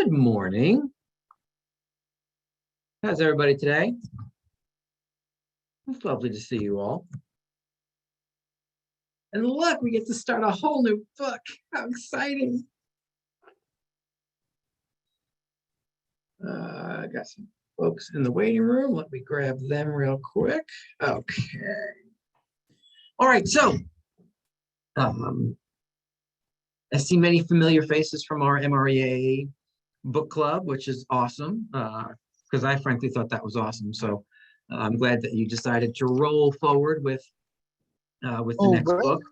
Good morning. How's everybody today? It's lovely to see you all. And look, we get to start a whole new book. How exciting. I got some folks in the waiting room. Let me grab them real quick. Okay. All right, so I see many familiar faces from our MREA book club, which is awesome, because I frankly thought that was awesome. So I'm glad that you decided to roll forward with the next book.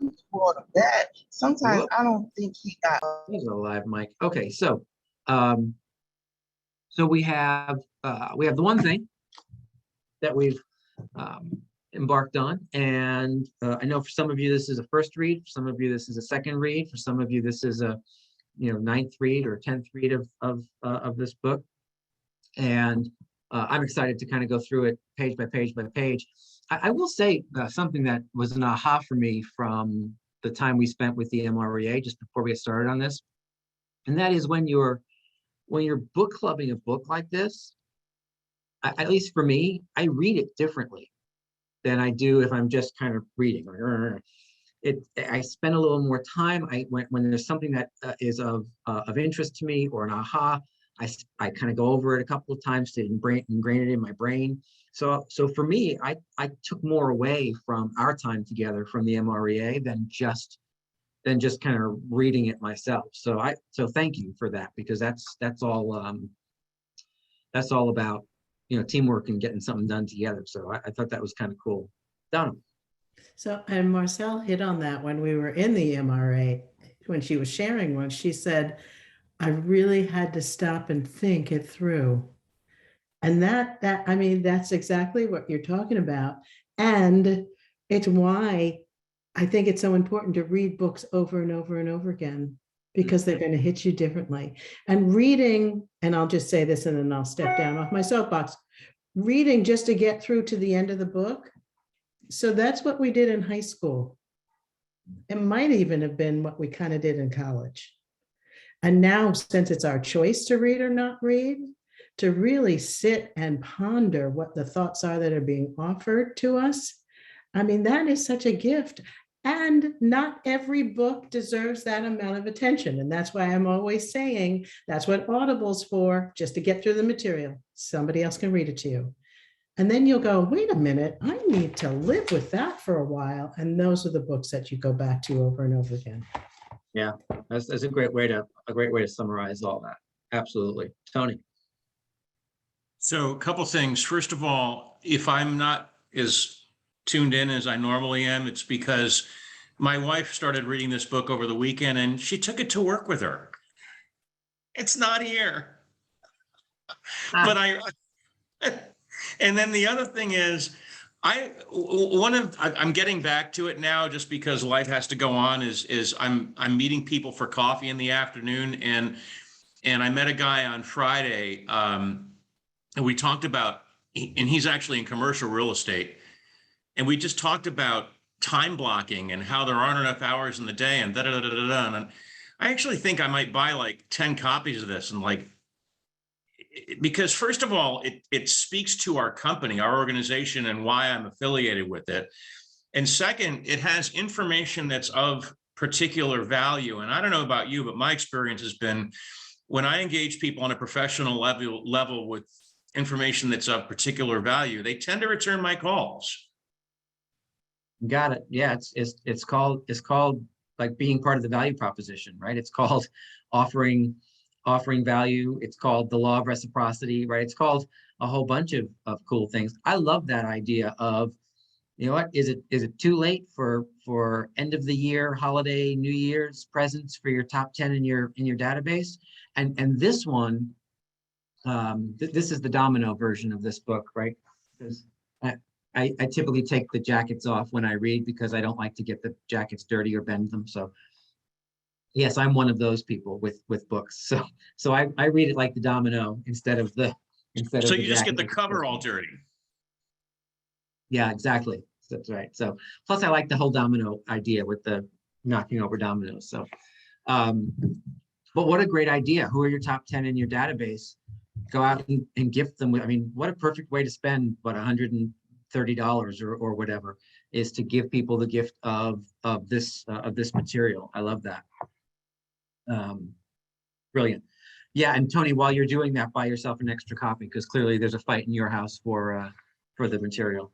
That sometimes I don't think he got. Here's a live mic. Okay, so we have the one thing that we've embarked on, and I know for some of you this is a first read, for some of you this is a second read, for some of you this is a ninth read or 10th read of this book, and I'm excited to kind of go through it page by page by page. I will say something that was an aha for me from the time we spent with the MREA just before we get started on this, and that is when you're book clubbing a book like this, at least for me, I read it differently than I do if I'm just kind of reading. I spend a little more time. When there's something that is of interest to me or an aha, I kind of go over it a couple of times to ingrain it in my brain. So for me, I took more away from our time together from the MREA than just kind of reading it myself. So thank you for that, because that's all about teamwork and getting something done together. So I thought that was kind of cool. Donna. So, and Marcel hit on that when we were in the MRA, when she was sharing one, she said, I really had to stop and think it through. And I mean, that's exactly what you're talking about. And it's why I think it's so important to read books over and over and over again, because they're going to hit you differently. And reading, and I'll just say this and then I'll step down off my soapbox, reading just to get through to the end of the book. So that's what we did in high school. It might even have been what we kind of did in college. And now, since it's our choice to read or not read, to really sit and ponder what the thoughts are that are being offered to us, I mean, that is such a gift. And not every book deserves that amount of attention. And that's why I'm always saying that's what Audible's for, just to get through the material. Somebody else can read it to you. And then you'll go, wait a minute, I need to live with that for a while. And those are the books that you go back to over and over again. Yeah, that's a great way to summarize all that. Absolutely. Tony. So a couple things. First of all, if I'm not as tuned in as I normally am, it's because my wife started reading this book over the weekend and she took it to work with her. It's not here. But and then the other thing is, I'm getting back to it now just because life has to go on, is I'm meeting people for coffee in the afternoon, and I met a guy on Friday, and we talked about, and he's actually in commercial real estate, and we just talked about time blocking and how there aren't enough hours in the day and da-da-da-da-da. And I actually think I might buy like 10 copies of this, and because first of all, it speaks to our company, our organization, and why I'm affiliated with it. And second, it has information that's of particular value. And I don't know about you, but my experience has been when I engage people on a professional level with information that's of particular value, they tend to return my calls. Got it. Yeah, it's called like being part of the value proposition, right? It's called offering value. It's called the law of reciprocity, right? It's called a whole bunch of cool things. I love that idea of, is it too late for end of the year, holiday, New Year's presents for your top 10 in your database? And this one, this is the domino version of this book, right? Because I typically take the jackets off when I read because I don't like to get the jackets dirty or bend them. So yes, I'm one of those people with books. So I read it like the domino instead of the So you just get the cover all dirty. Yeah, exactly. That's right. So plus I like the whole domino idea with the knocking over dominoes. So But what a great idea. Who are your top 10 in your database? Go out and gift them. I mean, what a perfect way to spend, what, $130 or whatever, is to give people the gift of this material. I love that. Brilliant. Yeah, and Tony, while you're doing that, buy yourself an extra copy, because clearly there's a fight in your house for the material.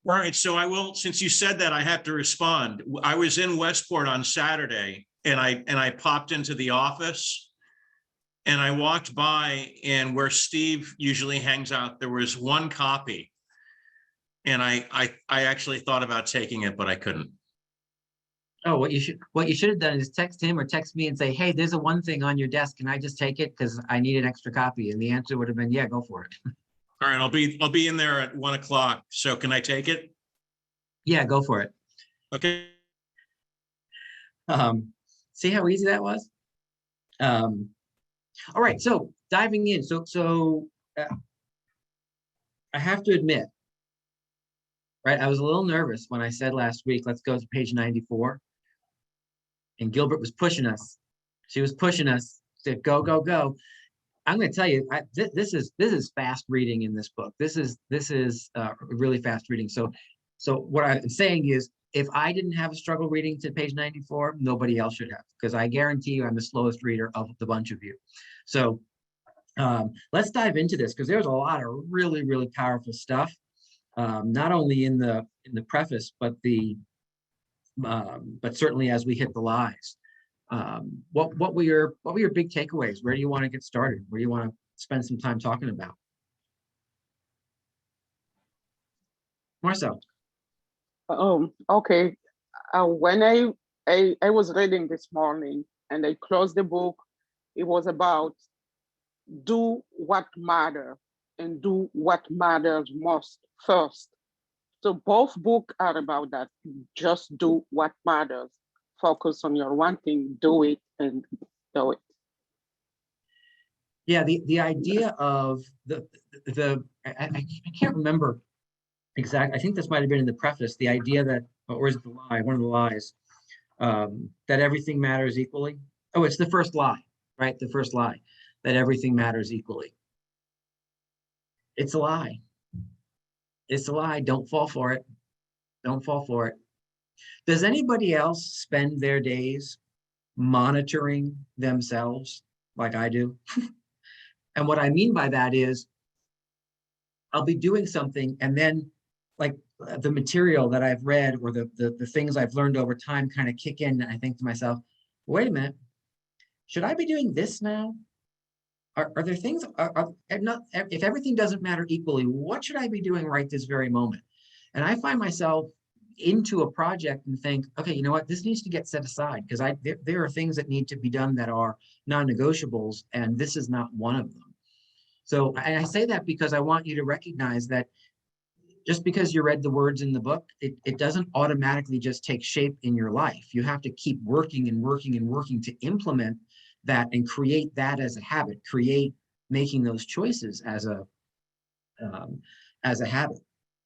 All right, so I will, since you said that, I have to respond. I was in Westport on Saturday, and I popped into the office, and I walked by, and where Steve usually hangs out, there was one copy, and I actually thought about taking it, but I couldn't. Oh, what you should have done is text him or text me and say, hey, there's a one thing on your desk. Can I just take it? Because I need an extra copy. And the answer would have been, yeah, go for it. All right, I'll be in there at 1 o'clock. So can I take it? Yeah, go for it. Okay. See how easy that was? All right, so diving in. So I have to admit, right, I was a little nervous when I said last week, let's go to page 94. And Gilbert was pushing us. She was pushing us to go, go, go. I'm going to tell you, this is fast reading in this book. This is really fast reading. So what I'm saying is, if I didn't have a struggle reading to page 94, nobody else should have, because I guarantee you I'm the slowest reader of the bunch of you. So let's dive into this, because there's a lot of really, really powerful stuff, not only in the preface, but certainly as we hit the lies. What were your big takeaways? Where do you want to get started? Where do you want to spend some time talking about? Marcel. Okay. When I was reading this morning and I closed the book, it was about do what matters and do what matters most first. So both books are about that. Just do what matters. Focus on your one thing, do it, and do it. Yeah, the idea of I can't remember exactly. I think this might have been in the preface. The idea that, or is it the lie? One of the lies, that everything matters equally. Oh, it's the first lie, right? The first lie, that everything matters equally. It's a lie. It's a lie. Don't fall for it. Don't fall for it. Does anybody else spend their days monitoring themselves like I do? And what I mean by that is, I'll be doing something, and then like the material that I've read or the things I've learned over time kind of kick in, and I think to myself, wait a minute, should I be doing this now? Are there things, if everything doesn't matter equally, what should I be doing right this very moment? And I find myself into a project and think, okay, you know what, this needs to get set aside, because there are things that need to be done that are non-negotiables, and this is not one of them. So I say that because I want you to recognize that just because you read the words in the book, it doesn't automatically just take shape in your life. You have to keep working and working and working to implement that and create that as a habit, create making those choices as a habit.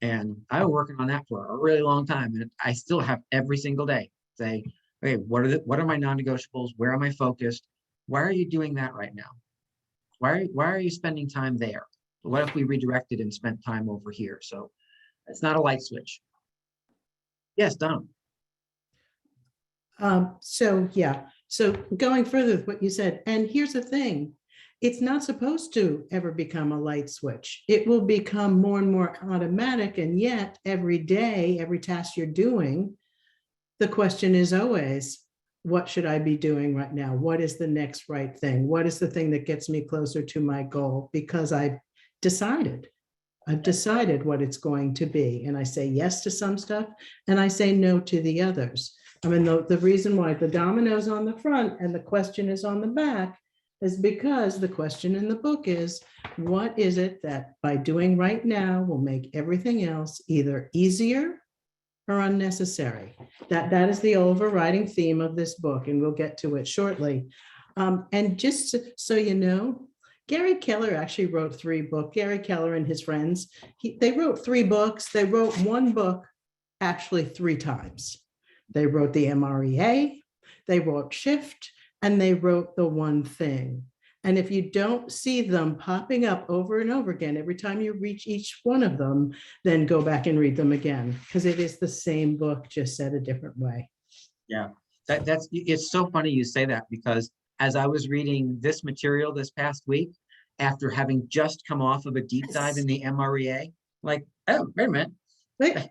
And I was working on that for a really long time, and I still have every single day say, okay, what are my non-negotiables? Where am I focused? Why are you doing that right now? Why are you spending time there? What if we redirected and spent time over here? So it's not a light switch. Yes, Don. So going further with what you said, and here's the thing, it's not supposed to ever become a light switch. It will become more and more automatic, and yet every day, every task you're doing, the question is always, what should I be doing right now? What is the next right thing? What is the thing that gets me closer to my goal? Because I've decided what it's going to be. And I say yes to some stuff and I say no to the others. I mean, the reason why the domino's on the front and the question is on the back is because the question in the book is, what is it that by doing right now will make everything else either easier or unnecessary? That is the overriding theme of this book, and we'll get to it shortly. And just so you know, Gary Keller actually wrote 3 books. Gary Keller and his friends, they wrote 3 books. They wrote one book actually 3 times. They wrote the MREA, they wrote Shift, and they wrote the one thing. And if you don't see them popping up over and over again, every time you reach each one of them, then go back and read them again, because it is the same book, just said a different way. Yeah, it's so funny you say that, because as I was reading this material this past week, after having just come off of a deep dive in the MREA, like, oh, wait a minute, Wait.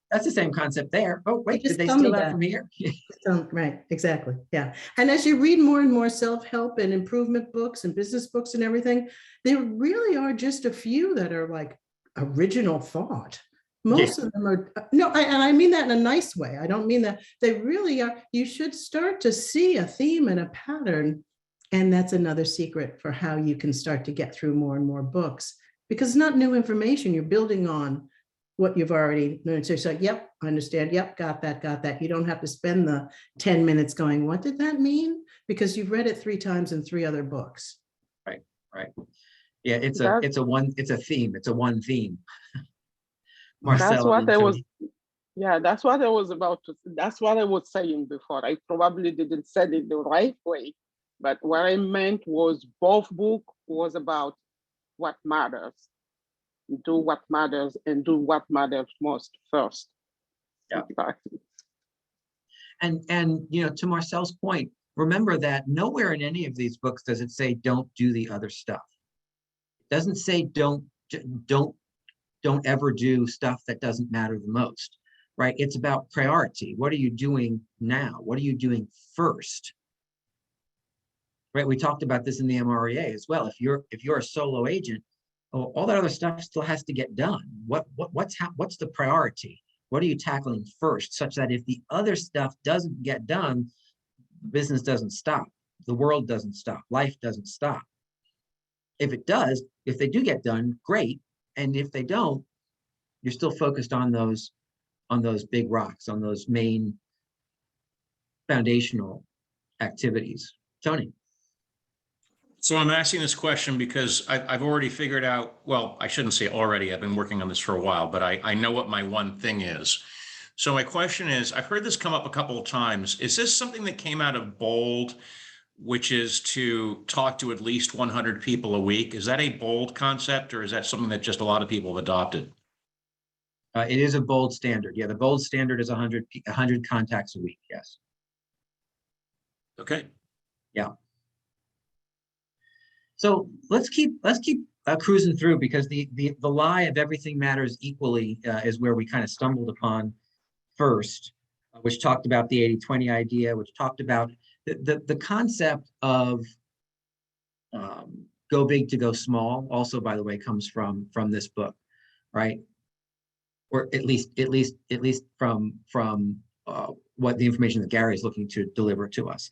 that's the same concept there. Oh, wait, just did they tell me steal that that. from here? Right, exactly. Yeah. And as you read more and more self-help and improvement books and business books and everything, there really are just a few that are like original thought. Most of them are, no, and I mean that in a nice way. I don't mean that. They really are. You should start to see a theme and a pattern. And that's another secret for how you can start to get through more and more books, because it's not new information. You're building on what you've already learned. So it's like, yep, I understand. Yep, got that. You don't have to spend the 10 minutes going, what did that mean? Because you've read it 3 times in 3 other books. Right. Yeah, it's a one theme. Marcel, that's what I was, yeah, that's what I was about to, that's what I was saying before. I probably didn't say it the right way, but what I meant was both book was about what matters. Do what matters and do what matters most first. Yeah. Exactly. And to Marcel's point, remember that nowhere in any of these books does it say don't do the other stuff. It doesn't say don't ever do stuff that doesn't matter the most, right? It's about priority. What are you doing now? What are you doing first? Right? We talked about this in the MREA as well. If you're a solo agent, all that other stuff still has to get done. What's the priority? What are you tackling first, such that if the other stuff doesn't get done, business doesn't stop, the world doesn't stop, life doesn't stop. If it does, if they do get done, great. And if they don't, you're still focused on those big rocks, on those main foundational activities. Tony. So I'm asking this question because I've already figured out, well, I shouldn't say already, I've been working on this for a while, but I know what my one thing is. So my question is, I've heard this come up a couple of times. Is this something that came out of BOLD, which is to talk to at least 100 people a week? Is that a BOLD concept, or is that something that just a lot of people have adopted? It is a BOLD standard. Yeah, the BOLD standard is 100 contacts a week. Yes. Okay. Yeah. So let's keep cruising through, because the lie of everything matters equally is where we kind of stumbled upon first, which talked about the 80-20 idea, which talked about the concept of go big to go small. Also, by the way, comes from this book, right? Or at least from what the information that Gary is looking to deliver to us.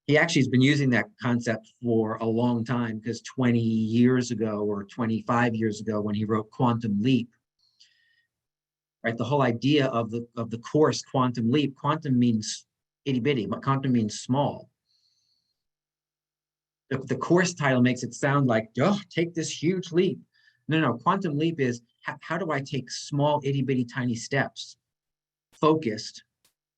He actually has been using that concept for a long time, because 20 years ago or 25 years ago, when he wrote Quantum Leap, right? The whole idea of the course Quantum Leap, quantum means itty bitty, but quantum means small. The course title makes it sound like, oh, take this huge leap. No, Quantum Leap is how do I take small itty bitty tiny steps, focused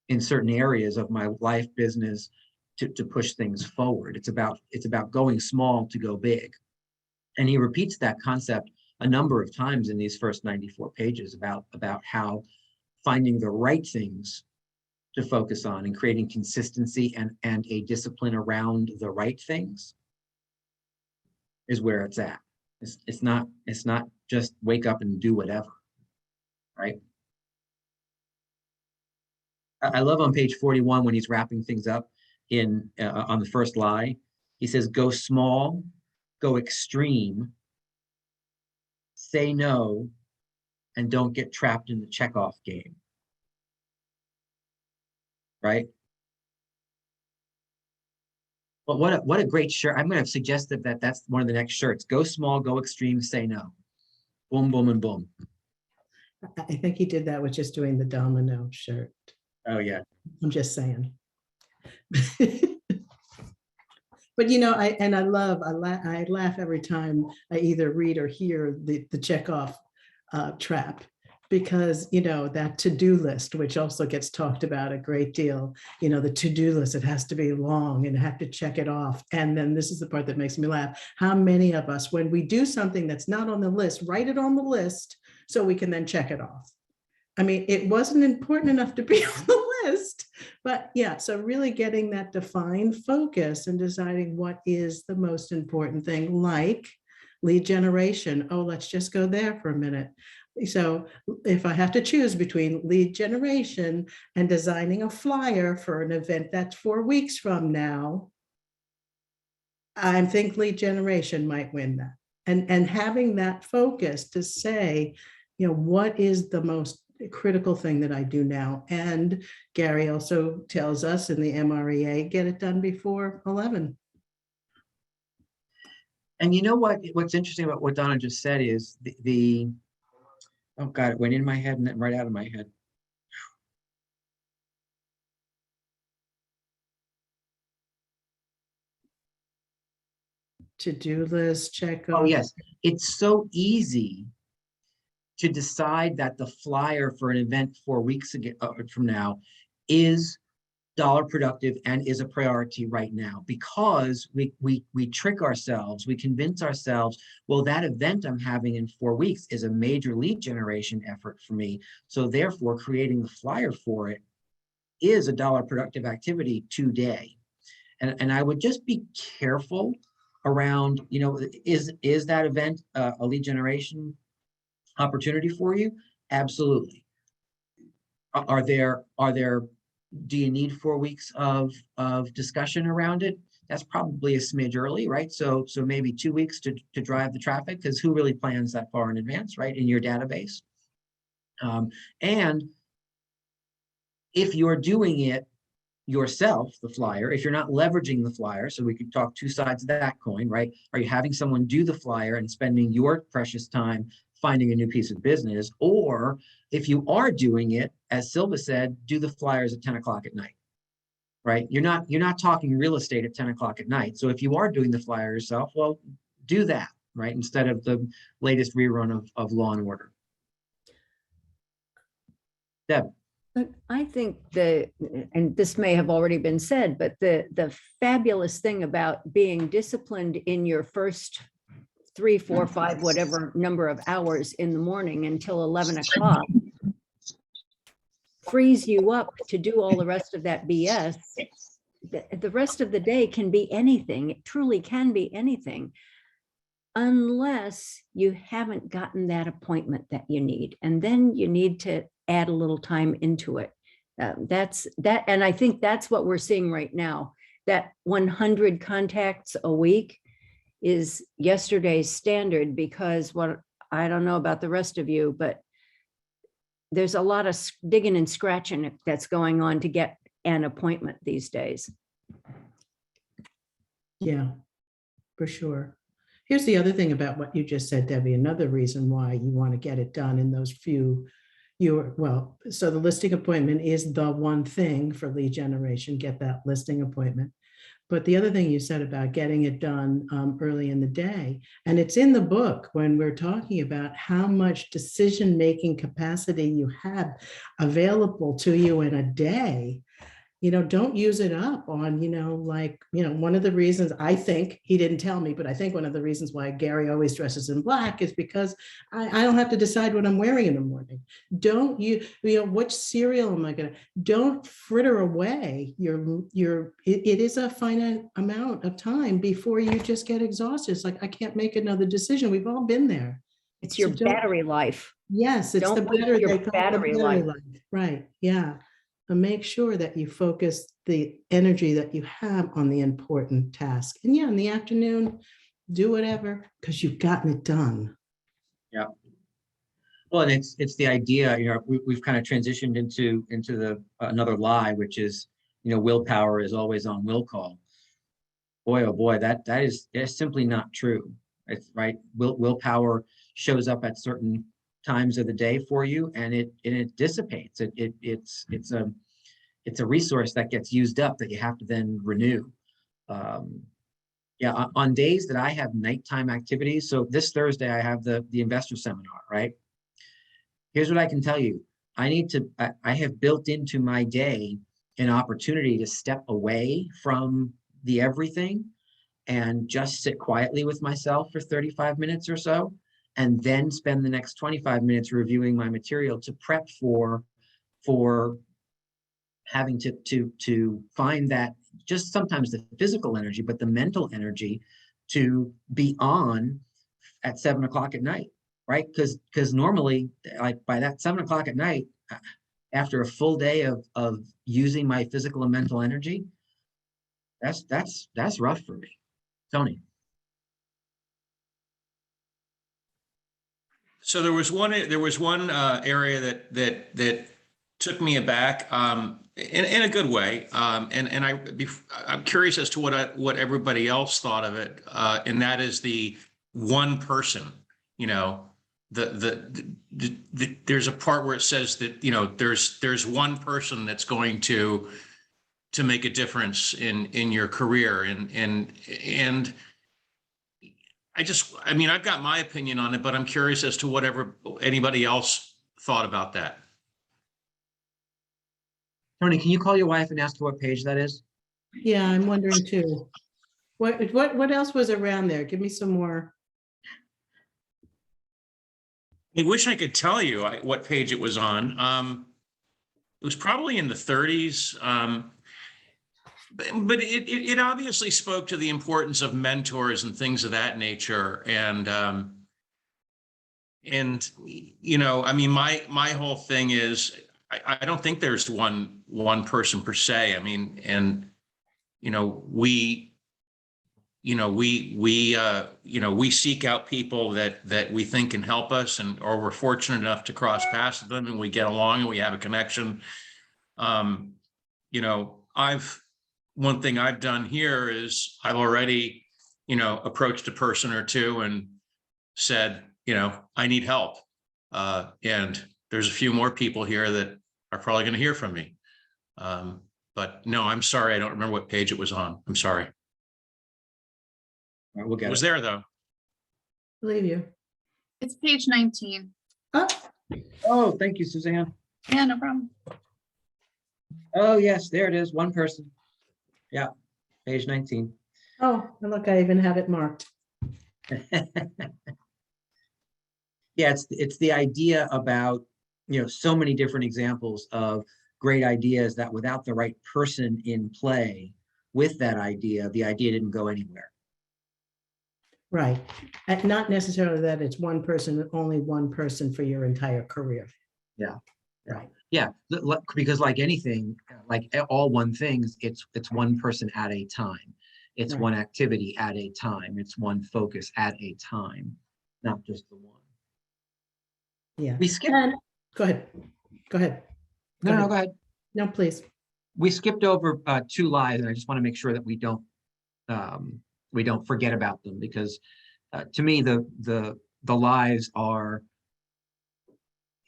in certain areas of my life, business, to push things forward. It's about going small to go big. And he repeats that concept a number of times in these first 94 pages about how finding the right things to focus on and creating consistency and a discipline around the right things is where it's at. It's not just wake up and do whatever, right? I love on page 41 when he's wrapping things up on the first lie. He says, go small, go extreme, say no, and don't get trapped in the checkoff game. Right? But what a great shirt. I'm going to suggest that's one of the next shirts. Go small, go extreme, say no. Boom, boom, and boom. I think he did that with just doing the domino shirt. Oh, yeah. I'm just saying. But I laugh every time I either read or hear the checkoff trap, because, you know, that to-do list, which also gets talked about a great deal, you know, the to-do list, it has to be long and have to check it off. And then this is the part that makes me laugh. How many of us, when we do something that's not on the list, write it on the list so we can then check it off? I mean, it wasn't important enough to be on the list, but yeah, so really getting that defined focus and deciding what is the most important thing, like lead generation. Oh, let's just go there for a minute. So if I have to choose between lead generation and designing a flyer for an event that's 4 weeks from now, I think lead generation might win that. And having that focus to say, you know, what is the most critical thing that I do now? And Gary also tells us in the MREA, get it done before 11. And you know what's interesting about what Donna just said is oh God, it went in my head and then right out of my head. To-do list, check Oh, off. yes. It's so easy to decide that the flyer for an event 4 weeks from now is dollar productive and is a priority right now, because we trick ourselves, we convince ourselves, well, that event I'm having in 4 weeks is a major lead generation effort for me. So therefore, creating the flyer for it is a dollar productive activity today. And I would just be careful around, you know, is that event a lead generation opportunity for you? Absolutely. Are there do you need 4 weeks of discussion around it? That's probably a smidge early, right? So maybe 2 weeks to drive the traffic, because who really plans that far in advance, right? In your database. And if you're doing it yourself, the flyer, if you're not leveraging the flyer, so we could talk two sides of that coin, right? Are you having someone do the flyer and spending your precious time finding a new piece of business? Or if you are doing it, as Silva said, do the flyers at 10 o'clock at night, right? You're not talking real estate at 10 o'clock at night. So if you are doing the flyer yourself, well, do that, right? Instead of the latest rerun of Law and Order. Deb. But I think and this may have already been said, but the fabulous thing about being disciplined in your first 3, 4, 5, whatever number of hours in the morning until 11 o'clock frees you up to do all the rest of that BS. The rest of the day can be anything. It truly can be anything, unless you haven't gotten that appointment that you need. And then you need to add a little time into it. That's that. And I think that's what we're seeing right now. That 100 contacts a week is yesterday's standard, because what I don't know about the rest of you, but there's a lot of digging and scratching that's going on to get an appointment these days. Yeah, for sure. Here's the other thing about what you just said, Debbie. Another reason why you want to get it done in those few, so the listing appointment is the one thing for lead generation, get that listing appointment. But the other thing you said about getting it done early in the day, and it's in the book when we're talking about how much decision-making capacity you have available to you in a day. You know, don't use it up on, one of the reasons, I think, he didn't tell me, but I think one of the reasons why Gary always dresses in black is because I don't have to decide what I'm wearing in the morning. Don't which cereal am I gonna, don't fritter away it is a finite amount of time before you just get exhausted. It's like, I can't make another decision. We've all been there. It's your battery life. Yes, it's the battery life. Right, yeah. And make sure that you focus the energy that you have on the important task. And yeah, in the afternoon, do whatever, because you've gotten it done. Yeah. Well, and it's the idea, we've kind of transitioned into the another lie, which is, willpower is always on will call. Boy, oh boy, that's simply not true. It's right. Willpower shows up at certain times of the day for you, and it dissipates. It's a resource that gets used up that you have to then renew. On days that I have nighttime activities. So this Thursday I have the investor seminar, right? here's what I can tell you. I have built into my day an opportunity to step away from the everything and just sit quietly with myself for 35 minutes or so, and then spend the next 25 minutes reviewing my material to prep for having to find that, just sometimes the physical energy, but the mental energy to be on at 7 o'clock at night, right? Because normally, like by that 7 o'clock at night, after a full day of using my physical and mental energy, that's rough for me. Tony. So there was one area that took me aback in a good way, and I'm curious as to what everybody else thought of it, and that is the one person. You know, there's a part where it says that, you know, there's one person that's going to make a difference in your career, and I mean, I've got my opinion on it, but I'm curious as to whatever anybody else thought about that. Tony, can you call your wife and ask her what page that is? Yeah, I'm wondering too. What else was around there? Give me some more. I wish I could tell you what page it was on. It was probably in the 30s. But it obviously spoke to the importance of mentors and things of that nature. And you know, I mean, my whole thing is, I don't think there's one person per se. I mean, and you know, we seek out people that we think can help us, or we're fortunate enough to cross paths with them and we get along and we have a connection. You know, one thing I've done here is I've already, you know, approached a person or two and said, you know, I need help. And there's a few more people here that are probably going to hear from me. But no, I'm sorry. I don't remember what page it was on. I'm sorry. All right, we'll get It was it. there though. Believe you. It's page 19. Oh, thank you, Suzanne. Yeah, no problem. Oh, yes, there it is. One person. Yeah, page 19. Oh, look, I even have it marked. Yeah, it's the idea about, you know, so many different examples of great ideas that without the right person in play with that idea, the idea didn't go anywhere. Right. And not necessarily that it's one person, only one person for your entire career. Yeah. Right. Yeah, because like anything, like all one things, it's one person at a time. It's Right. one activity at a time. It's one focus at a time, not just the one. Yeah. We skipped. Go ahead. Go ahead. No, go ahead. No, please. We skipped over 2 lies, and I just want to make sure that we don't forget about them, because to me the lies are,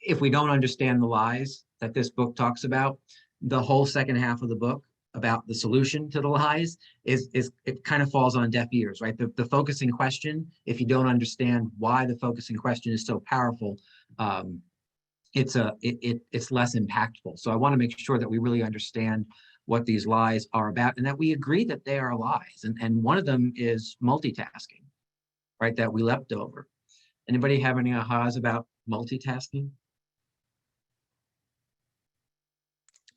if we don't understand the lies that this book talks about, the whole second half of the book about the solution to the lies is it kind of falls on deaf ears, right? The focusing question, if you don't understand why the focusing question is so powerful, it's less impactful. So I want to make sure that we really understand what these lies are about, and that we agree that they are lies. And one of them is multitasking, right? That we leapt over. Anybody have any ahas about multitasking?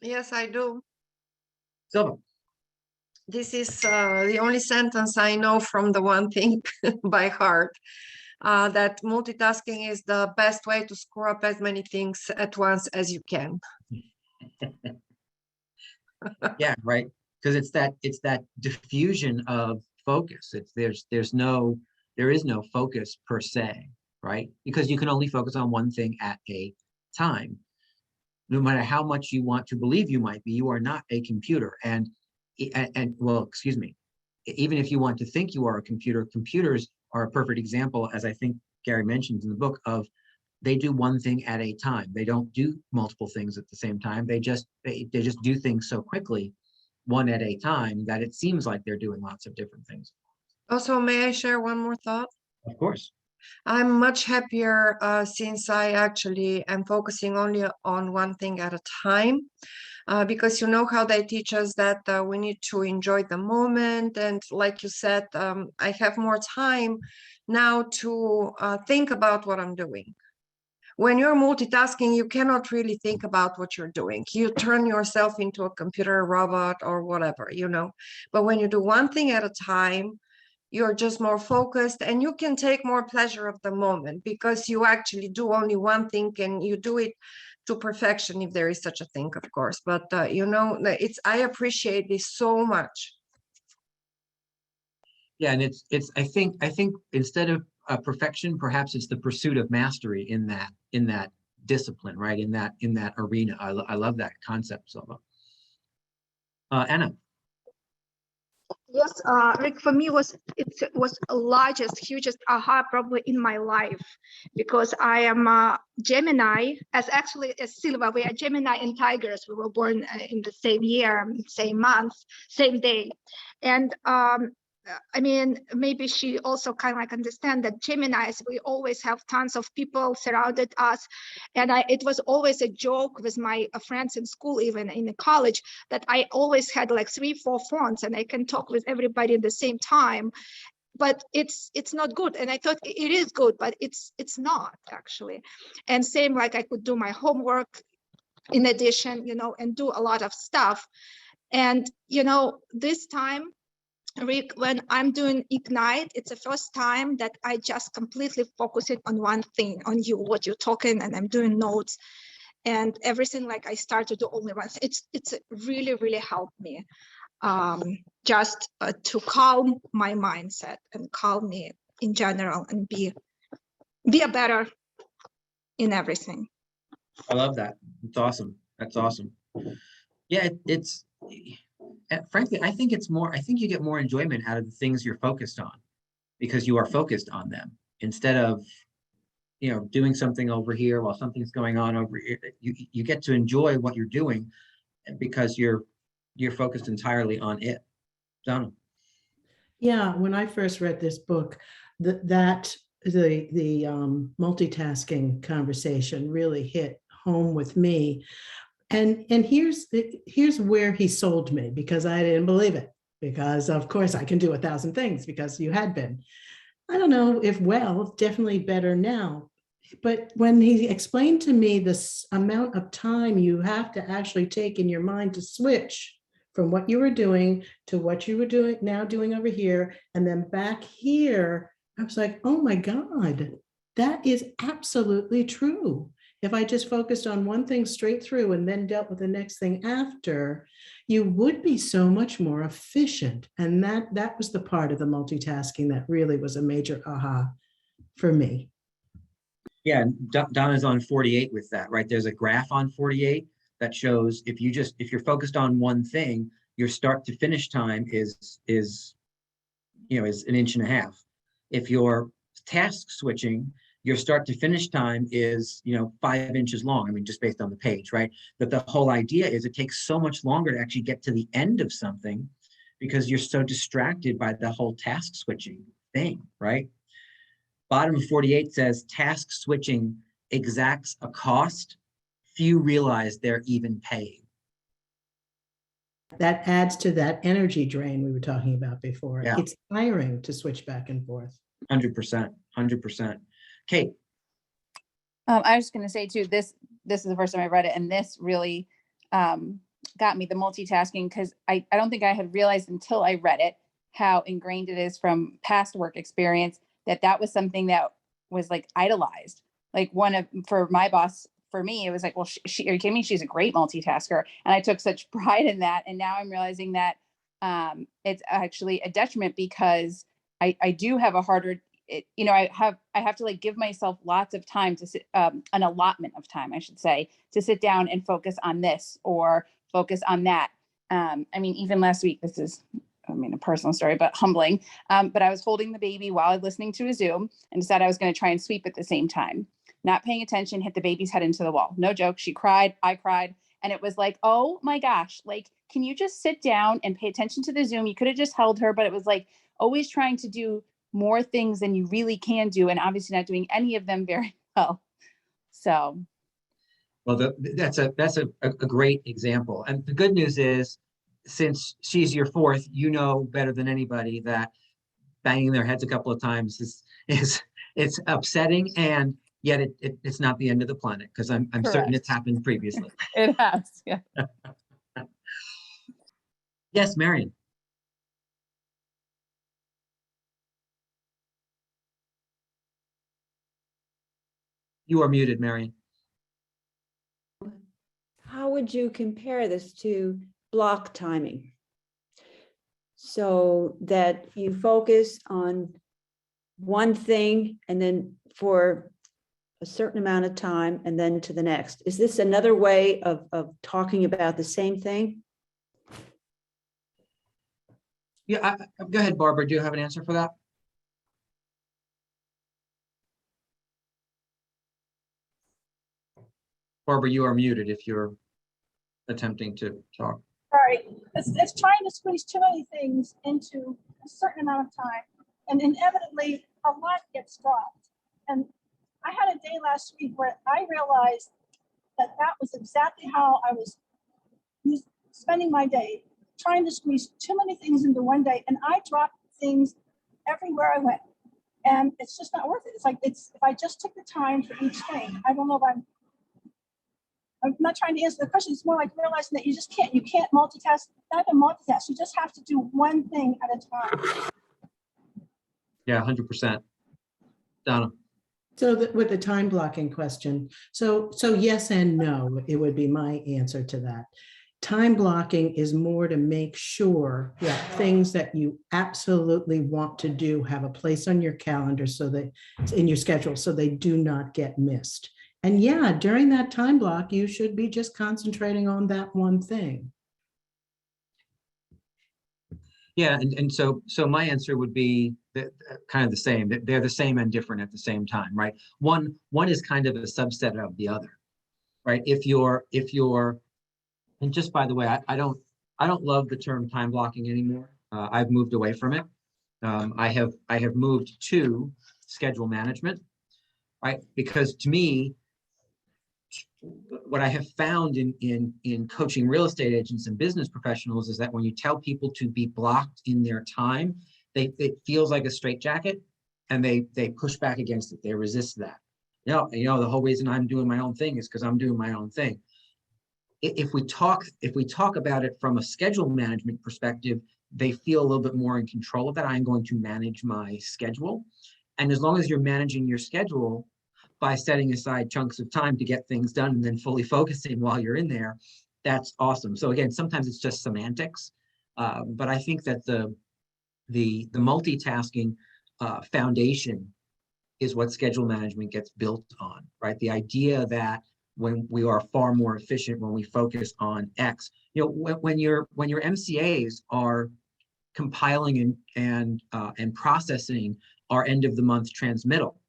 Yes, I do. Silva. This is the only sentence I know from the one thing by heart, that multitasking is the best way to screw up as many things at once as you can. Yeah, right. Because it's that diffusion of focus. There is no focus per se, right? Because you can only focus on one thing at a time. No matter how much you want to believe you might be, you are not a computer. And well, excuse me, even if you want to think you are a computer, computers are a perfect example, as I think Gary mentions in the book, of they do one thing at a time. They don't do multiple things at the same time. They just do things so quickly, one at a time, that it seems like they're doing lots of different things. Also, may I share one more thought? Of course. I'm much happier since I actually am focusing only on one thing at a time. Because you know how they teach us that we need to enjoy the moment. And like you said, I have more time now to think about what I'm doing. When you're multitasking, you cannot really think about what you're doing. You turn yourself into a computer robot or whatever, you know. But when you do one thing at a time, you're just more focused and you can take more pleasure of the moment because you actually do only one thing and you do it to perfection, if there is such a thing, of course. But you know, I appreciate this so much. Yeah, and it's I think instead of perfection, perhaps it's the pursuit of mastery in that discipline, right? In that arena. I love that concept, Silva. Anna. Yes, like for me it was the largest, hugest aha probably in my life, because I am a Gemini, as Silva. We are Gemini and Tigers. We were born in the same year, same month, same day, and I mean, maybe she also kind of like understand that Geminis, we always have tons of people surrounded us. And it was always a joke with my friends in school, even in college, that I always had like 3-4 phones and I can talk with everybody at the same time. But it's not good. And I thought it is good, but it's not actually. And same, like I could do my homework in addition, you know, and do a lot of stuff. And, you know, this time, Rick, when I'm doing Ignite, it's the first time that I just completely focus it on one thing, on you, what you're talking, and I'm doing notes and everything. Like I start to do only one thing. It's really, really helped me just to calm my mindset and calm me in general and be a better in everything. I love that. It's awesome. That's awesome. Yeah, frankly, I think you get more enjoyment out of the things you're focused on because you are focused on them instead of, you know, doing something over here while something's going on over here. You get to enjoy what you're doing because you're focused entirely on it. Donald. Yeah, when I first read this book, the multitasking conversation really hit home with me. And here's where he sold me, because I didn't believe it, because of course I can do 1,000 things because you had been. I don't know if definitely better now. But when he explained to me this amount of time you have to actually take in your mind to switch from what you were doing to what you were doing over here, and then back here, I was like, oh my God, that is absolutely true. If I just focused on one thing straight through and then dealt with the next thing after, you would be so much more efficient. And that was the part of the multitasking that really was a major aha for me. Yeah, Donna's on 48 with that, right? There's a graph on 48 that shows if you're focused on one thing, your start to finish time is 1.5 inches. If you're task switching, your start to finish time is 5 inches long. I mean, just based on the page, right? But the whole idea is it takes so much longer to actually get to the end of something because you're so distracted by the whole task switching thing, right? Bottom of 48 says task switching exacts a cost few realize they're even paying. That adds to that energy drain we were talking about before. Yeah. It's tiring to switch back and forth. 100%. Kate. I was just going to say too, this is the first time I read it, and this really got me, the multitasking, because I don't think I had realized until I read it how ingrained it is from past work experience that was something that was like idolized. Like for my boss, for me, it was like, well, are you kidding me? She's a great multitasker. And I took such pride in that. And now I'm realizing that it's actually a detriment because I do have a harder, I have to like give myself lots of time to sit, an allotment of time, I should say, to sit down and focus on this or focus on that. I mean, even last week, this is, a personal story, but humbling. But I was holding the baby while I was listening to a Zoom and decided I was going to try and sweep at the same time. Not paying attention, hit the baby's head into the wall. No joke. She cried. I cried. And it was like, oh my gosh, like, can you just sit down and pay attention to the Zoom? You could have just held her, but it was like always trying to do more things than you really can do, and obviously not doing any of them very well. So. Well, that's a great example. And the good news is, since she's your fourth, you know better than anybody that banging their heads a couple of times is it's upsetting, and yet it's not the end of the planet, because I'm certain it's happened previously. It has, yeah. Yes, Marion. You are muted, Marion. How would you compare this to block timing? So that you focus on one thing and then for a certain amount of time and then to the next. Is this another way of talking about the same thing? Yeah, go ahead, Barbara. Do you have an answer for that? Barbara, you are muted if you're attempting to talk. Sorry, it's trying to squeeze too many things into a certain amount of time, and inevitably a lot gets dropped. And I had a day last week where I realized that was exactly how I was spending my day, trying to squeeze too many things into one day, and I dropped things everywhere I went, and it's just not worth it. It's like, if I just took the time for each thing. I don't know if I'm not trying to answer the question. It's more like realizing that you can't multitask, not even multitask. You just have to do one thing at a time. Yeah, 100%. Donna. So with the time blocking question, so yes and no, it would be my answer to that. Time blocking is more to make sure that things that you absolutely want to do have a place on your calendar, so that it's in your schedule, so they do not get missed. And yeah, during that time block, you should be just concentrating on that one thing. Yeah, and so my answer would be kind of the same. They're the same and different at the same time, right? One is kind of a subset of the other, right? If you're, and just by the way, I don't love the term time blocking anymore. I've moved away from it. I have moved to schedule management, right? Because to me, what I have found in coaching real estate agents and business professionals is that when you tell people to be blocked in their time, it feels like a straitjacket, and they push back against it. They resist that. The whole reason I'm doing my own thing is because I'm doing my own thing. If we talk about it from a schedule management perspective, they feel a little bit more in control of that. I'm going to manage my schedule. And as long as you're managing your schedule by setting aside chunks of time to get things done and then fully focusing while you're in there, that's awesome. So again, sometimes it's just semantics, but I think that the multitasking foundation is what schedule management gets built on, right? The idea that when we are far more efficient when we focus on X, when your MCAs are compiling and processing our end of the month transmittal.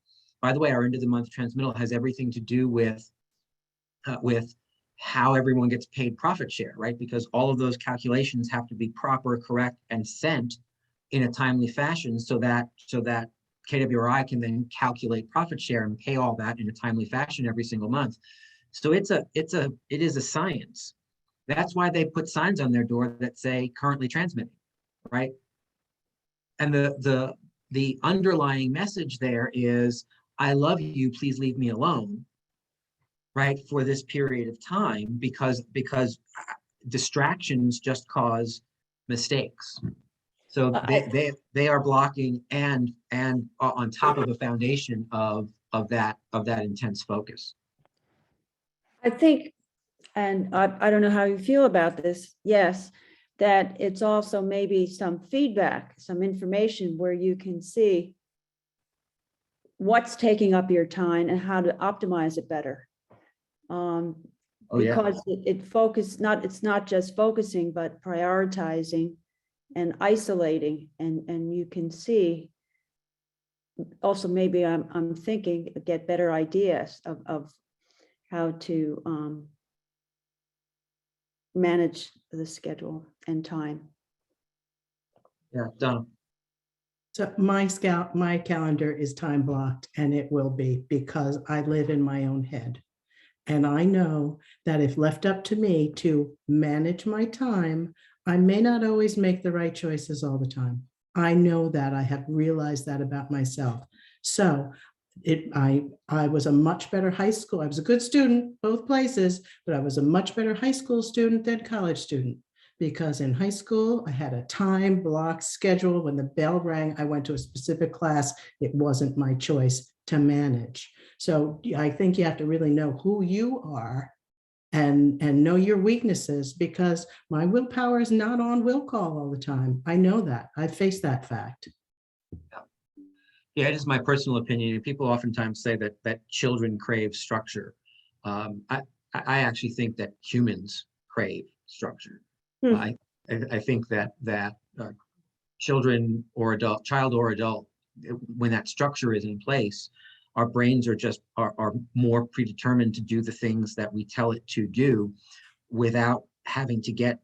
By the way, our end of the month transmittal has everything to do with how everyone gets paid profit share, right? Because all of those calculations have to be proper, correct, and sent in a timely fashion so that KWRI can then calculate profit share and pay all that in a timely fashion every single month. So it is a science. That's why they put signs on their door that say currently transmitting, right? And the underlying message there is, I love you, please leave me alone, right, for this period of time, because distractions just cause mistakes. So they are blocking and on top of a foundation of that intense focus. I think, and I don't know how you feel about this, yes, that it's also maybe some feedback, some information where you can see what's taking up your time and how to optimize it better. Because it's not just focusing, but prioritizing and isolating, and you can see also, maybe I'm thinking, get better ideas of how to manage the schedule and time. Yeah, Donna. So my calendar is time blocked, and it will be, because I live in my own head. And I know that if left up to me to manage my time, I may not always make the right choices all the time. I know that. I have realized that about myself. So I was a much better high school. I was a good student, both places, but I was a much better high school student than college student, because in high school, I had a time block schedule. When the bell rang, I went to a specific class. It wasn't my choice to manage. So I think you have to really know who you are and know your weaknesses, because my willpower is not on will call all the time. I know that. I face that fact. Yeah, it is my personal opinion. People oftentimes say that children crave structure. I actually think that humans crave structure. I think that children or child or adult, when that structure is in place, our brains are more predetermined to do the things that we tell it to do, without having to get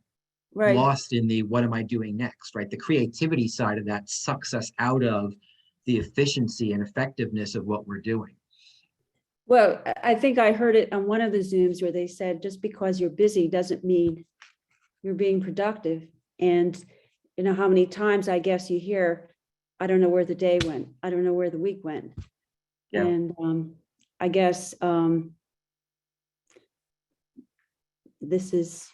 lost in the what am I doing next, right? The creativity side of that sucks us out of the efficiency and effectiveness of what we're doing. Well, I think I heard it on one of the Zooms where they said, just because you're busy doesn't mean you're being productive. And you know how many times I guess you hear, I don't know where the day went. I don't know where the week went. Yeah. And I guess this is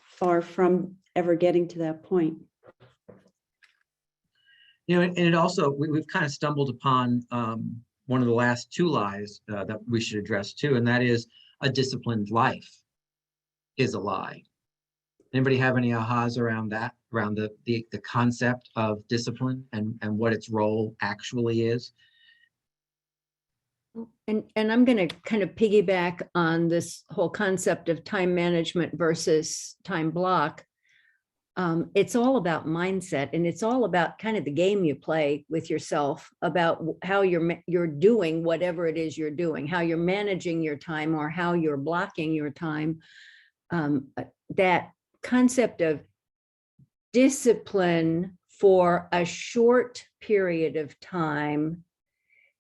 far from ever getting to that point. You know, and it also, we've kind of stumbled upon one of the last two lies that we should address too, and that is a disciplined life is a lie. Anybody have any ahas around that, around the concept of discipline and what its role actually is? And I'm going to kind of piggyback on this whole concept of time management versus time block. It's all about mindset, and it's all about kind of the game you play with yourself about how you're doing whatever it is you're doing, how you're managing your time, or how you're blocking your time. That concept of discipline for a short period of time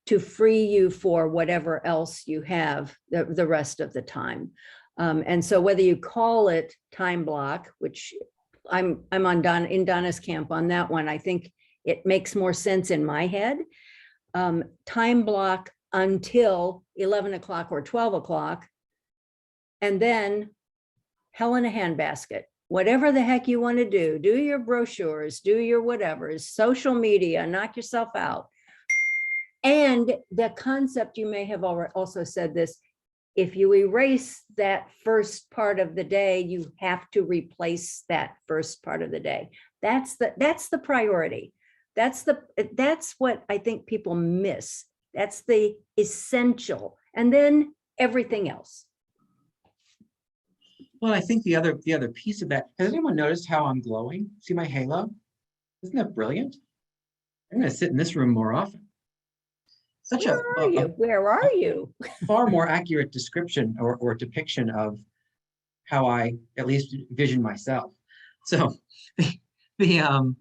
to free you for whatever else you have the rest of the time. And so whether you call it time block, which I'm in Donna's camp on that one, I think it makes more sense in my head. Time block until 11 o'clock or 12 o'clock, and then hell in a handbasket. Whatever the heck you want to do your brochures, do your whatever, social media, knock yourself out. And the concept, you may have also said this, if you erase that first part of the day, you have to replace that first part of the day. That's the priority. That's what I think people miss. That's the essential. And then everything else. Well, I think the other piece of that, has anyone noticed how I'm glowing? See my halo? Isn't that brilliant? I'm going to sit in this room more often. Where are you? Far more accurate description or depiction of how I at least vision myself. So the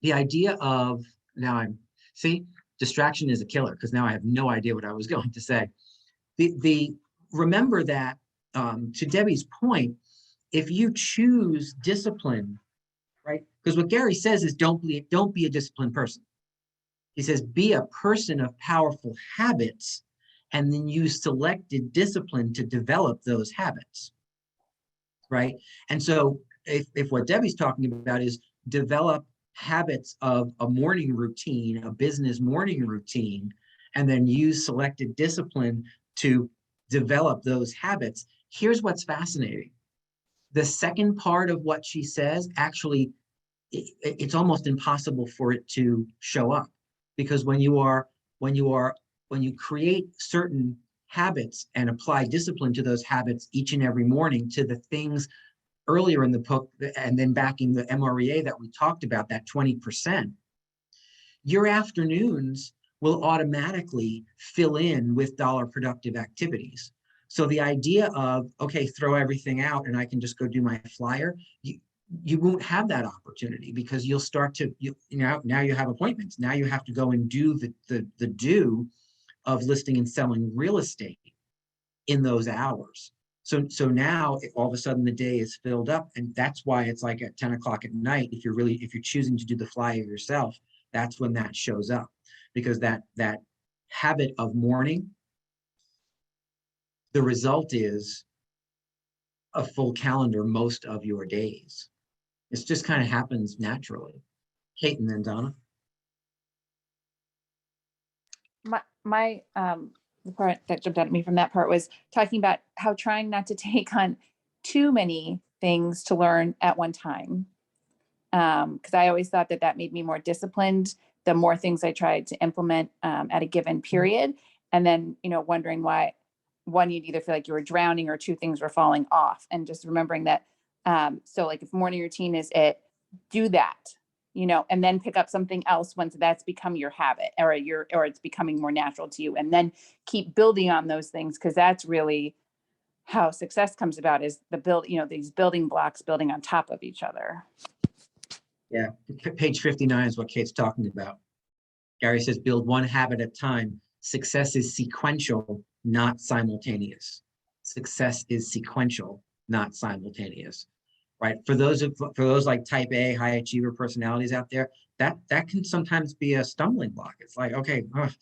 idea of, now distraction is a killer, because now I have no idea what I was going to say. Remember that, to Debbie's point, if you choose discipline, right? Because what Gary says is don't be a disciplined person. He says, be a person of powerful habits, and then use selected discipline to develop those habits, right? And so if what Debbie's talking about is develop habits of a morning routine, a business morning routine, and then use selected discipline to develop those habits, here's what's fascinating. The second part of what she says, actually, it's almost impossible for it to show up. Because when you create certain habits and apply discipline to those habits each and every morning, to the things earlier in the book, and then backing the MREA that we talked about, that 20%, your afternoons will automatically fill in with dollar productive activities. So the idea of, okay, throw everything out and I can just go do my flyer, you won't have that opportunity because you'll start to, now you have appointments. Now you have to go and do the do of listing and selling real estate in those hours. So now all of a sudden the day is filled up, and that's why it's like at 10 o'clock at night, if you're choosing to do the flyer yourself, that's when that shows up, because that habit of morning, the result is a full calendar most of your days. It just kind of happens naturally. Kate and then Donna. The part that jumped out at me from that part was talking about how trying not to take on too many things to learn at one time. Because I always thought that made me more disciplined, the more things I tried to implement at a given period. And then, wondering why, one, you'd either feel like you were drowning or two, things were falling off. And just remembering that, so like if morning routine is it, do that, and then pick up something else once that's become your habit or it's becoming more natural to you, and then keep building on those things. Cause that's really how success comes about, is these building blocks building on top of each other. Yeah, page 59 is what Kate's talking about. Gary says, build one habit at a time. Success is sequential, not simultaneous. Success is sequential, not simultaneous. Right? For those like type A high achiever personalities out there, that can sometimes be a stumbling block. It's like, okay, because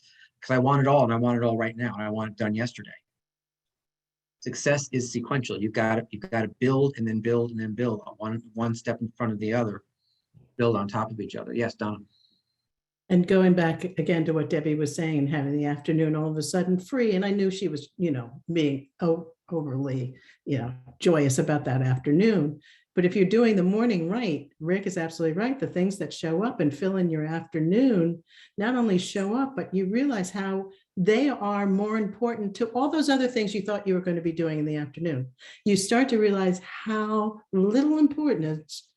I want it all, and I want it all right now, and I want it done yesterday. Success is sequential. You've got to build and then build and then build, one step in front of the other, build on top of each other. Yes, Donna. And going back again to what Debbie was saying, having the afternoon all of a sudden free, and I knew she was, being overly, joyous about that afternoon. But if you're doing the morning right, Rick is absolutely right. The things that show up and fill in your afternoon not only show up, but you realize how they are more important to all those other things you thought you were going to be doing in the afternoon. You start to realize how little importance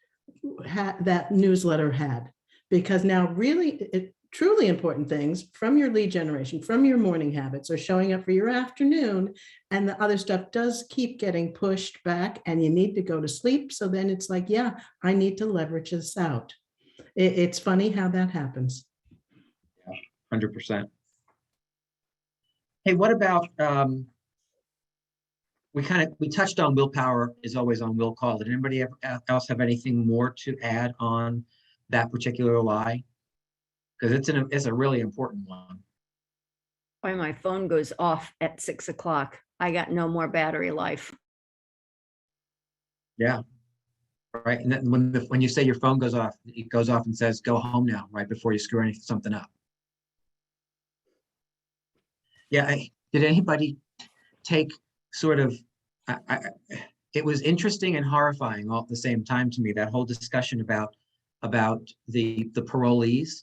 that newsletter had, because now really truly important things from your lead generation, from your morning habits, are showing up for your afternoon, and the other stuff does keep getting pushed back, and you need to go to sleep. So then it's like, yeah, I need to leverage this out. It's funny how that happens. Yeah, 100%. Hey, what about, we touched on willpower is always on will call. Did anybody else have anything more to add on that particular lie? Because it's a really important one. Why my phone goes off at 6 o'clock. I got no more battery life. Yeah. Right. And then when you say your phone goes off, it goes off and says, go home now, right before you screw something up. Yeah. Did anybody take sort of, it was interesting and horrifying all at the same time to me, that whole discussion about the parolees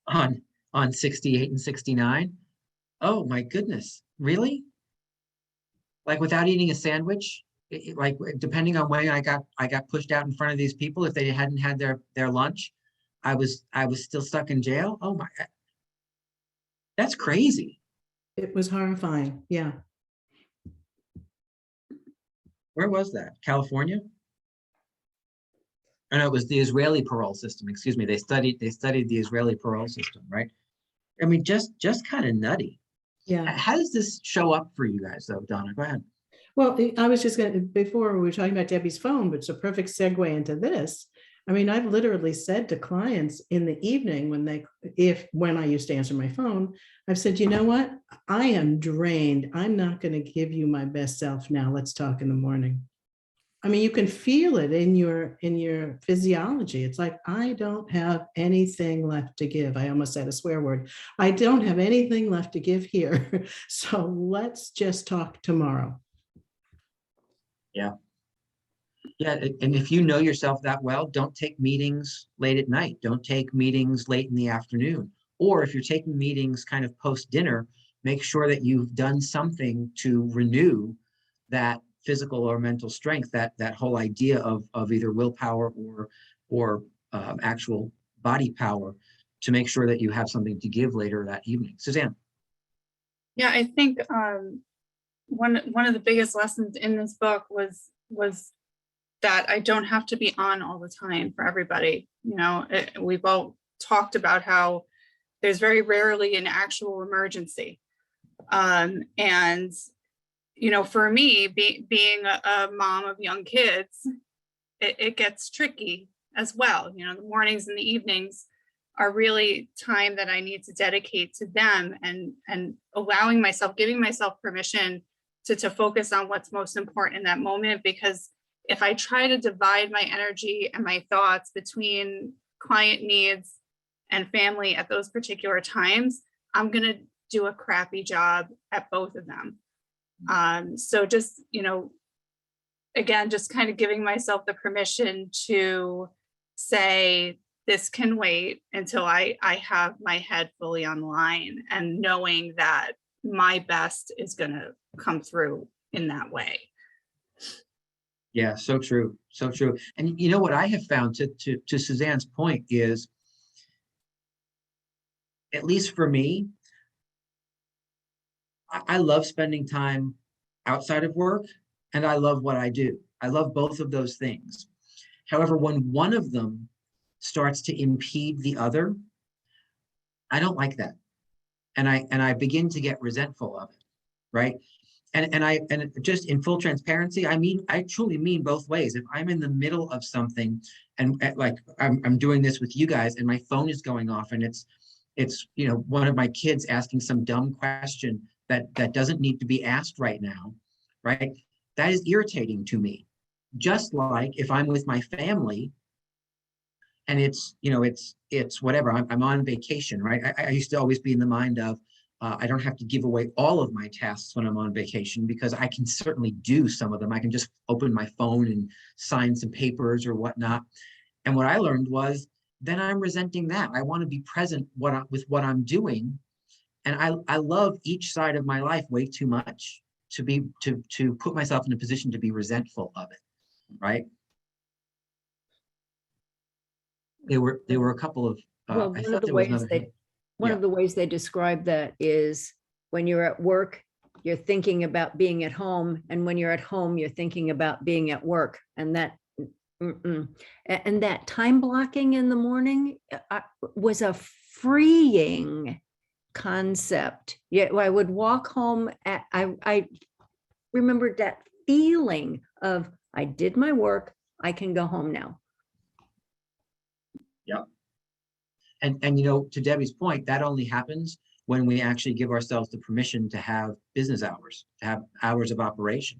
on 68 and 69. Oh my goodness, really? Like without eating a sandwich, like depending on when I got pushed out in front of these people, if they hadn't had their lunch, I was still stuck in jail. Oh my God. That's crazy. It was horrifying. Yeah. Where was that? California? Oh, no, it was the Israeli parole system. Excuse me. They studied the Israeli parole system, right? I mean, just kind of nutty. Yeah. How does this show up for you guys, though, Donna? Go ahead. Well, I was just going to, before we were talking about Debbie's phone, but it's a perfect segue into this. I mean, I've literally said to clients in the evening when I used to answer my phone, I've said, you know what? I am drained. I'm not going to give you my best self now. Let's talk in the morning. I mean, you can feel it in your physiology. It's like, I don't have anything left to give. I almost said a swear word. I don't have anything left to give here. So let's just talk tomorrow. Yeah. Yeah. And if you know yourself that well, don't take meetings late at night. Don't take meetings late in the afternoon. Or if you're taking meetings kind of post dinner, make sure that you've done something to renew that physical or mental strength, that whole idea of either willpower or actual body power, to make sure that you have something to give later that evening. Suzanne. Yeah, I think one of the biggest lessons in this book was that I don't have to be on all the time for everybody. You know, we've all talked about how there's very rarely an actual emergency. And, you know, for me, being a mom of young kids, it gets tricky as well. You know, the mornings and the evenings are really time that I need to dedicate to them, and allowing myself, giving myself permission to focus on what's most important in that moment. Because if I try to divide my energy and my thoughts between client needs and family at those particular times, I'm going to do a crappy job at both of them. So just, you know, again, just kind of giving myself the permission to say, this can wait until I have my head fully on the line, and knowing that my best is going to come through in that way. Yeah, so true. So true. And you know what I have found, to Suzanne's point, is, at least for me, I love spending time outside of work, and I love what I do. I love both of those things. However, when one of them starts to impede the other, I don't like that. And I begin to get resentful of it, right? And just in full transparency, I truly mean both ways. If I'm in the middle of something, and like I'm doing this with you guys, and my phone is going off, and it's you know, one of my kids asking some dumb question that doesn't need to be asked right now, right? That is irritating to me. Just like if I'm with my family, and it's, you know, it's whatever, I'm on vacation, right? I used to always be in the mind of, I don't have to give away all of my tasks when I'm on vacation, because I can certainly do some of them. I can just open my phone and sign some papers or whatnot. And what I learned was, then I'm resenting that. I want to be present with what I'm doing. And I love each side of my life way too much to put myself in a position to be resentful of it, right? There were a couple of, Well, I one thought of the there was ways another. one of the ways they describe that is, when you're at work, you're thinking about being at home, and when you're at home, you're thinking about being at work. And that, and that time blocking in the morning was a freeing concept. Yeah, I would walk home. I remembered that feeling of, I did my work, I can go home now. Yeah. And you know, to Debbie's point, that only happens when we actually give ourselves the permission to have business hours, to have hours of operation,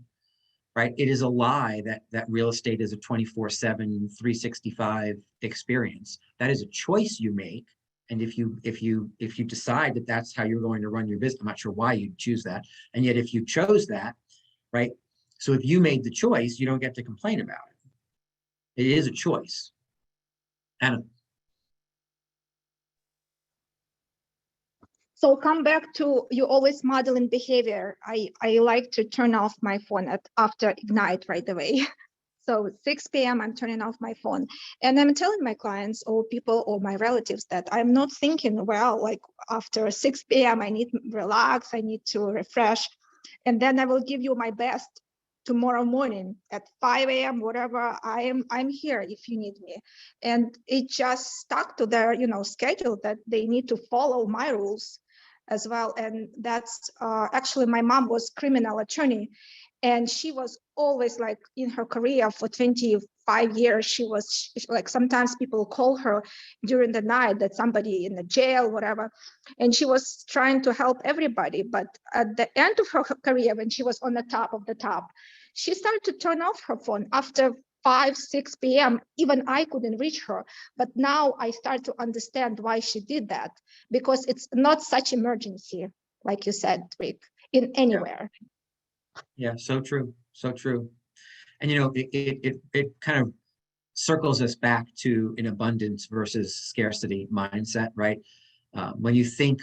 right? It is a lie that real estate is a 24/7, 365 experience. That is a choice you make. And if you decide that that's how you're going to run your business, I'm not sure why you'd choose that. And yet, if you chose that, right? So if you made the choice, you don't get to complain about it. It is a choice. And So come back to, you always modeling behavior. I like to turn off my phone after Ignite right away. So 6 p.m. I'm turning off my phone, and I'm telling my clients or people or my relatives that I'm not thinking, well, like after 6 p.m. I need to relax, I need to refresh, and then I will give you my best tomorrow morning at 5 a.m. whatever. I'm here if you need me. And it just stuck to their, you know, schedule that they need to follow my rules as well. And that's actually, my mom was criminal attorney, and she was always like, in her career for 25 years, she was like, sometimes people call her during the night that somebody in the jail, whatever. And she was trying to help everybody. But at the end of her career, when she was on the top of the top, she started to turn off her phone after 5, 6 p.m. Even I couldn't reach her. But now I start to understand why she did that, because it's not such emergency, like you said, Rick, in anywhere. yeah, so true, so true. And you know, it kind of circles us back to an abundance versus scarcity mindset, right? When you think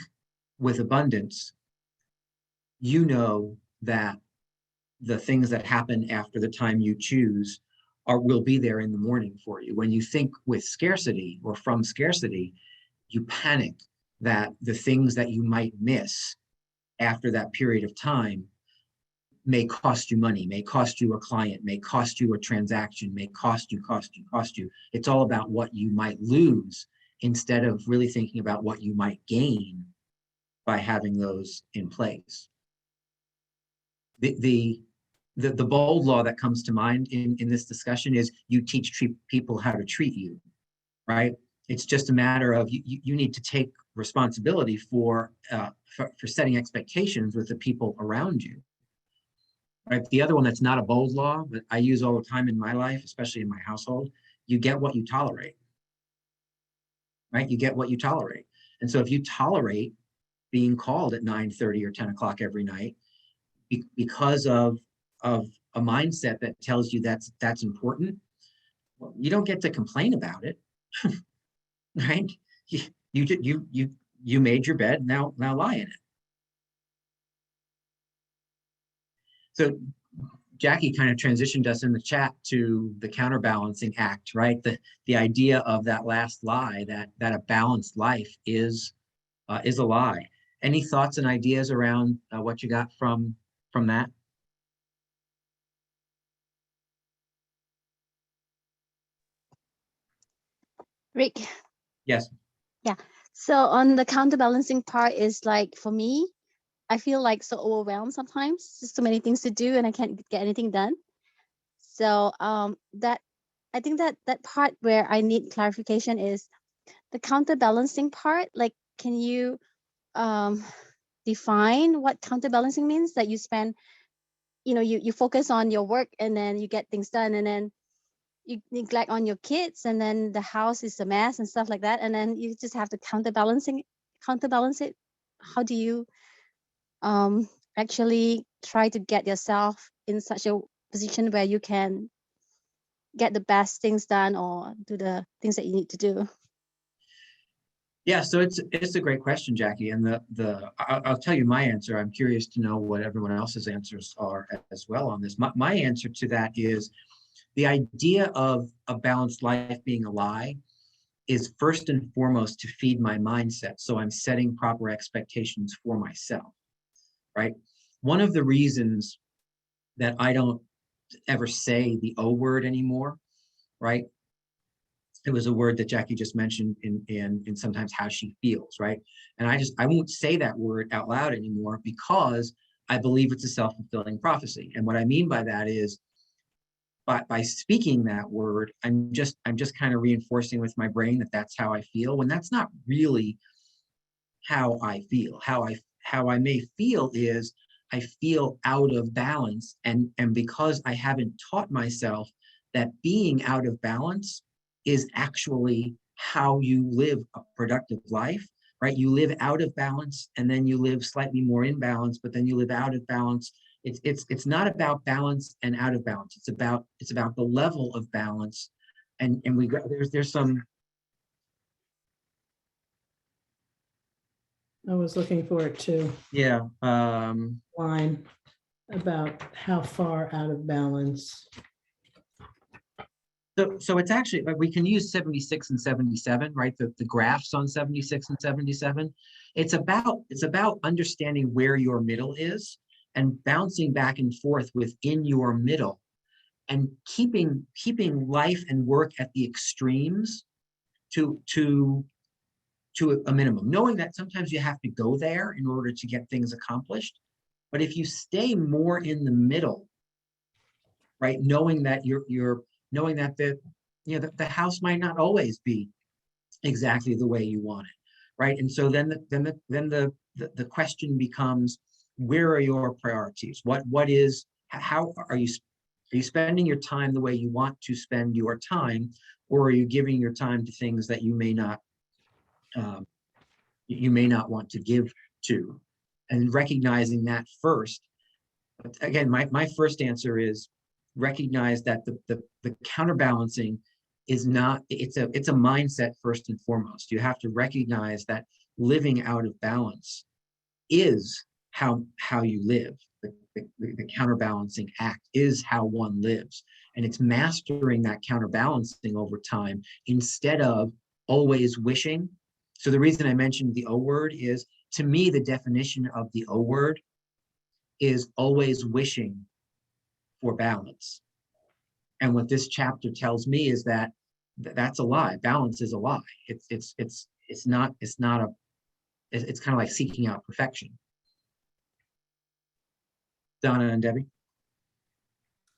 with abundance, you know that the things that happen after the time you choose will be there in the morning for you. When you think with scarcity or from scarcity, you panic that the things that you might miss after that period of time may cost you money, may cost you a client, may cost you a transaction, may cost you. It's all about what you might lose instead of really thinking about what you might gain by having those in place. The bold law that comes to mind in this discussion is you teach people how to treat you, right? It's just a matter of you need to take responsibility for setting expectations with the people around you. Right. The other one that's not a bold law, but I use all the time in my life, especially in my household, you get what you tolerate. Right? You get what you tolerate. And so if you tolerate being called at 9:30 or 10 o'clock every night because of a mindset that tells you that's important, well, you don't get to complain about it. Right? You made your bed, now lie in it. So Jackie kind of transitioned us in the chat to the Counterbalancing Act, right? The idea of that last lie, that a balanced life is a lie. Any thoughts and ideas around what you got from that? Rick. Yes. Yeah. So on the counterbalancing part is like, for me, I feel like so overwhelmed sometimes. Just so many things to do and I can't get anything done. So that I think that part where I need clarification is the counterbalancing part. Like, can you define what counterbalancing means? That you spend, you focus on your work and then you get things done, and then you neglect on your kids, and then the house is a mess and stuff like that, and then you just have to counterbalance it. How do you actually try to get yourself in such a position where you can get the best things done or do the things that you need to do? Yeah, so it's a great question, Jackie, and I'll tell you my answer. I'm curious to know what everyone else's answers are as well on this. My answer to that is the idea of a balanced life being a lie is first and foremost to feed my mindset. So I'm setting proper expectations for myself, right? One of the reasons that I don't ever say the O word anymore, right? It was a word that Jackie just mentioned in sometimes how she feels, right? And I won't say that word out loud anymore because I believe it's a self-fulfilling prophecy. And what I mean by that is by speaking that word, I'm just kind of reinforcing with my brain that that's how I feel, when that's not really how I feel. How I may feel is I feel out of balance, and because I haven't taught myself that being out of balance is actually how you live a productive life, right? You live out of balance and then you live slightly more in balance, but then you live out of balance. It's not about balance and out of balance. It's about the level of balance. And there's some. I was looking for it too. Yeah. Line about how far out of balance. So it's actually, we can use 76 and 77, right? The graphs on 76 and 77. It's about understanding where your middle is and bouncing back and forth within your middle and keeping life and work at the extremes to a minimum, knowing that sometimes you have to go there in order to get things accomplished. But if you stay more in the middle, right, knowing that knowing that the house might not always be exactly the way you want it, right? And so then the question becomes, where are your priorities? How are you spending your time the way you want to spend your time, or are you giving your time to things that you may not want to give to? And recognizing that first. Again, my first answer is recognize that the counterbalancing is not, it's a mindset first and foremost. You have to recognize that living out of balance is how you live. The counterbalancing act is how one lives. And it's mastering that counterbalancing over time instead of always wishing. So the reason I mentioned the O word is, to me, the definition of the O word is always wishing for balance. And what this chapter tells me is that that's a lie. Balance is a lie. It's kind of like seeking out perfection. Donna and Debbie.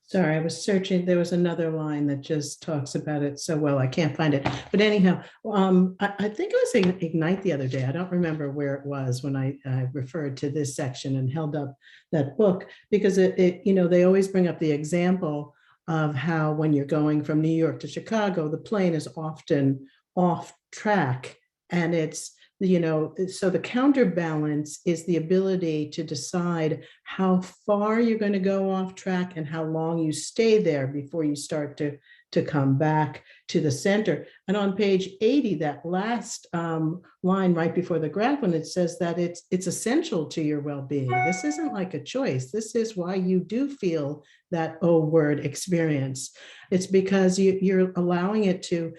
Sorry, I was searching. There was another line that just talks about it so well. I can't find it. But anyhow, I think it was Ignite the other day. I don't remember where it was when I referred to this section and held up that book, because they always bring up the example of how when you're going from New York to Chicago, the plane is often off track. And it's, so the counterbalance is the ability to decide how far you're going to go off track and how long you stay there before you start to come back to the center. And on page 80, that last line right before the graph, when it says that it's essential to your well-being. This isn't like a choice. This is why you do feel that word experience. It's because you're allowing it to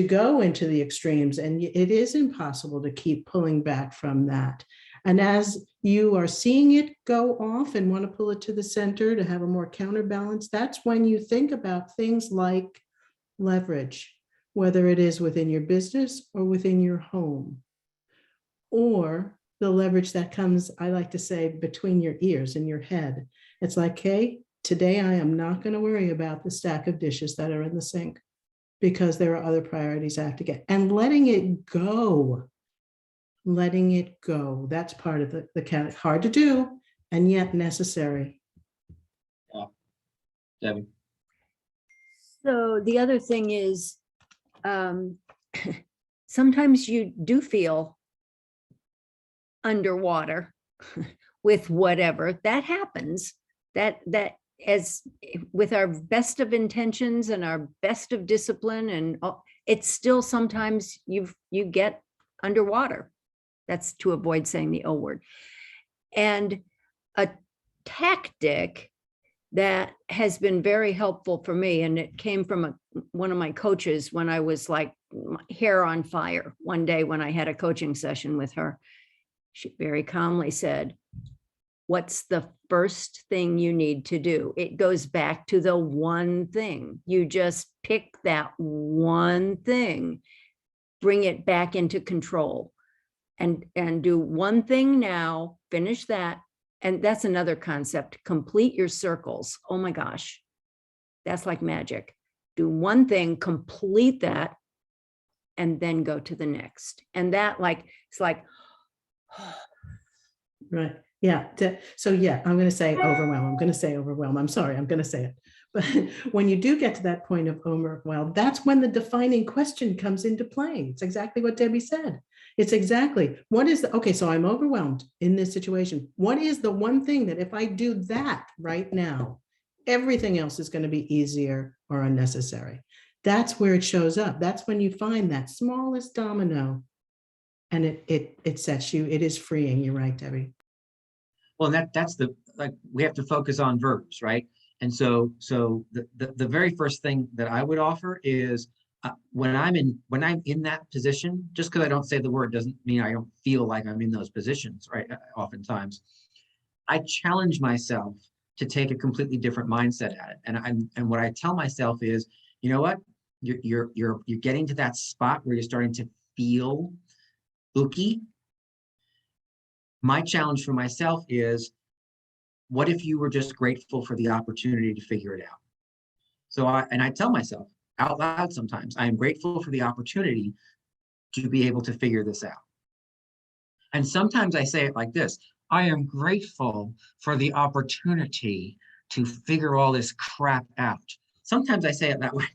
go into the extremes, and it is impossible to keep pulling back from that. And as you are seeing it go off and want to pull it to the center to have a more counterbalance, that's when you think about things like leverage, whether it is within your business or within your home, or the leverage that comes, I like to say, between your ears and your head. It's like, hey, today I am not going to worry about the stack of dishes that are in the sink because there are other priorities I have to get, and letting it go. Letting it go. That's part of the hard to do and yet necessary. Debbie. So the other thing is, sometimes you do feel underwater with whatever that happens. That as with our best of intentions and our best of discipline, and it's still sometimes you get underwater. That's to avoid saying the O word. And a tactic that has been very helpful for me, and it came from one of my coaches when I was like hair on fire one day when I had a coaching session with her. She very calmly said, "What's the first thing you need to do?" It goes back to the one thing. You just pick that one thing, bring it back into control. And do one thing now, finish that. And that's another concept, complete your circles. Oh my gosh, that's like magic. Do one thing, complete that, and then go to the next. And that it's like, right. Yeah. So yeah, I'm going to say overwhelm. I'm sorry, I'm going to say it. But when you do get to that point of overwhelm, that's when the defining question comes into play. It's exactly what Debbie said. It's exactly, so I'm overwhelmed in this situation. What is the one thing that if I do that right now, everything else is going to be easier or unnecessary? That's where it shows up. That's when you find that smallest domino, and it sets you, it is freeing. You're right, Debbie. Well, that's we have to focus on verbs, right? And so the very first thing that I would offer is when I'm in that position, just because I don't say the word doesn't mean I don't feel like I'm in those positions, right? Oftentimes, I challenge myself to take a completely different mindset at it. And what I tell myself is, you know what? You're getting to that spot where you're starting to feel ooky. My challenge for myself is, what if you were just grateful for the opportunity to figure it out? So I tell myself out loud sometimes, I am grateful for the opportunity to be able to figure this out. And sometimes I say it like this: I am grateful for the opportunity to figure all this crap out. Sometimes I say it that way.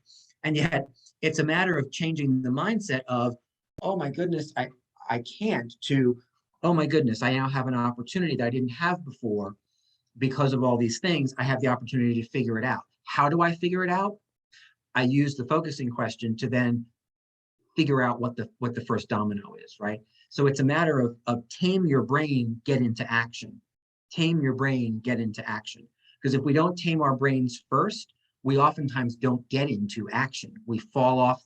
And yet it's a matter of changing the mindset of, oh my goodness, I can't, to, oh my goodness, I now have an opportunity that I didn't have before. Because of all these things, I have the opportunity to figure it out. How do I figure it out? I use the focusing question to then figure out what the first domino is, right? So it's a matter of tame your brain, get into action. Tame your brain, get into action. Because if we don't tame our brains first, we oftentimes don't get into action. We fall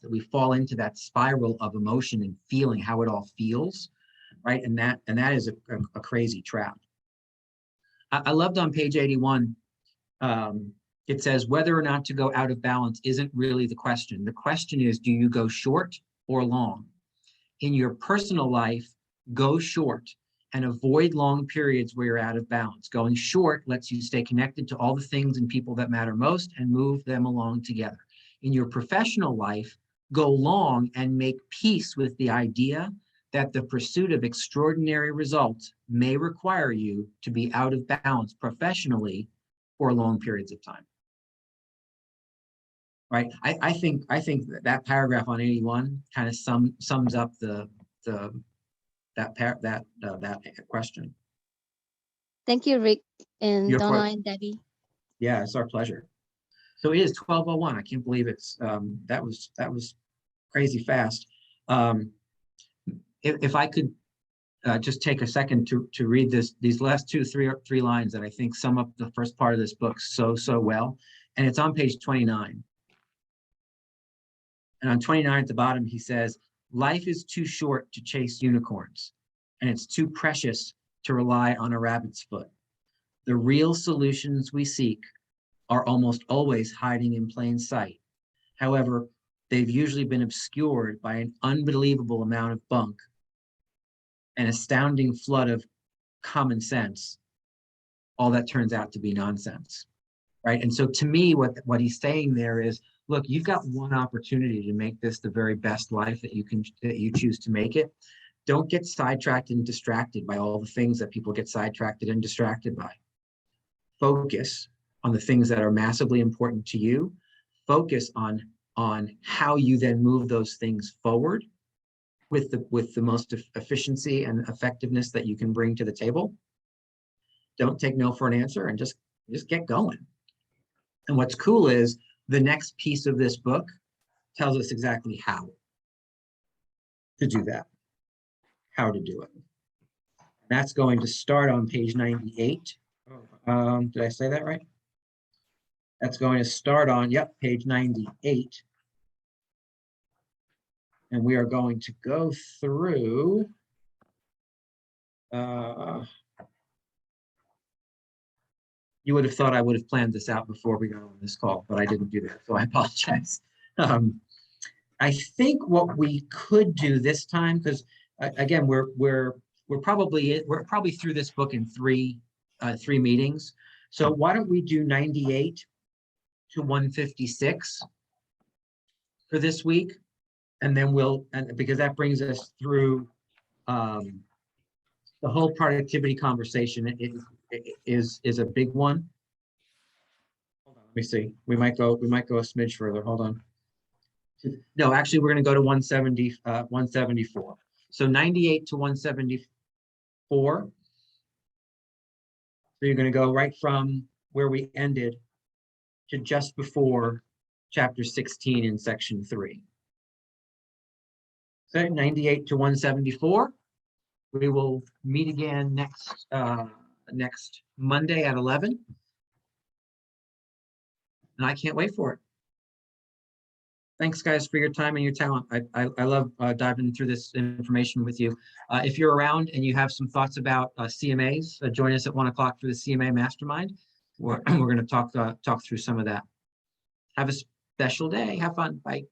into that spiral of emotion and feeling how it all feels, right? And that is a crazy trap. I loved on page 81, it says whether or not to go out of balance isn't really the question. The question is, do you go short or long? In your personal life, go short and avoid long periods where you're out of balance. Going short lets you stay connected to all the things and people that matter most and move them along together. In your professional life, go long and make peace with the idea that the pursuit of extraordinary results may require you to be out of balance professionally for long periods of time. Right? I think that paragraph on 81 kind of sums up that question. Thank you, Rick and You're Donna quite- and Debbie. Yeah, it's our pleasure. So it is 12:01. I can't believe it's that was crazy fast. If I could just take a second to read these last three lines that I think sum up the first part of this book so well, and it's on page 29. And on 29 at the bottom, he says, life is too short to chase unicorns, and it's too precious to rely on a rabbit's foot. The real solutions we seek are almost always hiding in plain sight. However, they've usually been obscured by an unbelievable amount of bunk, an astounding flood of common sense, all that turns out to be nonsense, right? And so to me, what he's saying there is, look, you've got one opportunity to make this the very best life that you choose to make it. Don't get sidetracked and distracted by all the things that people get sidetracked and distracted by. Focus on the things that are massively important to you. Focus on how you then move those things forward with the most efficiency and effectiveness that you can bring to the table. Don't take no for an answer and just get going. And what's cool is the next piece of this book tells us exactly how to do that, how to do it. That's going to start on page 98. Did I say that right? That's going to start on, page 98. And we are going to go through you would have thought I would have planned this out before we got on this call, but I didn't do that, so I apologize. I think what we could do this time, because again, we're probably through this book in three meetings. So why don't we do 98 to 156 for this week, and then because that brings us through the whole productivity conversation. It is a big one. Hold on, let me see. We might go a smidge further. Hold on. No, actually, we're going to go to 174. So 98 to 174. So you're going to go right from where we ended to just before chapter 16 in section 3. So 98 to 174. We will meet again next Monday at 11. And I can't wait for it. Thanks, guys, for your time and your talent. I love diving through this information with you. If you're around and you have some thoughts about CMAs, join us at 1 o'clock for the Cma Mastermind. We're going to talk through some of that. Have a special day. Have fun. Bye.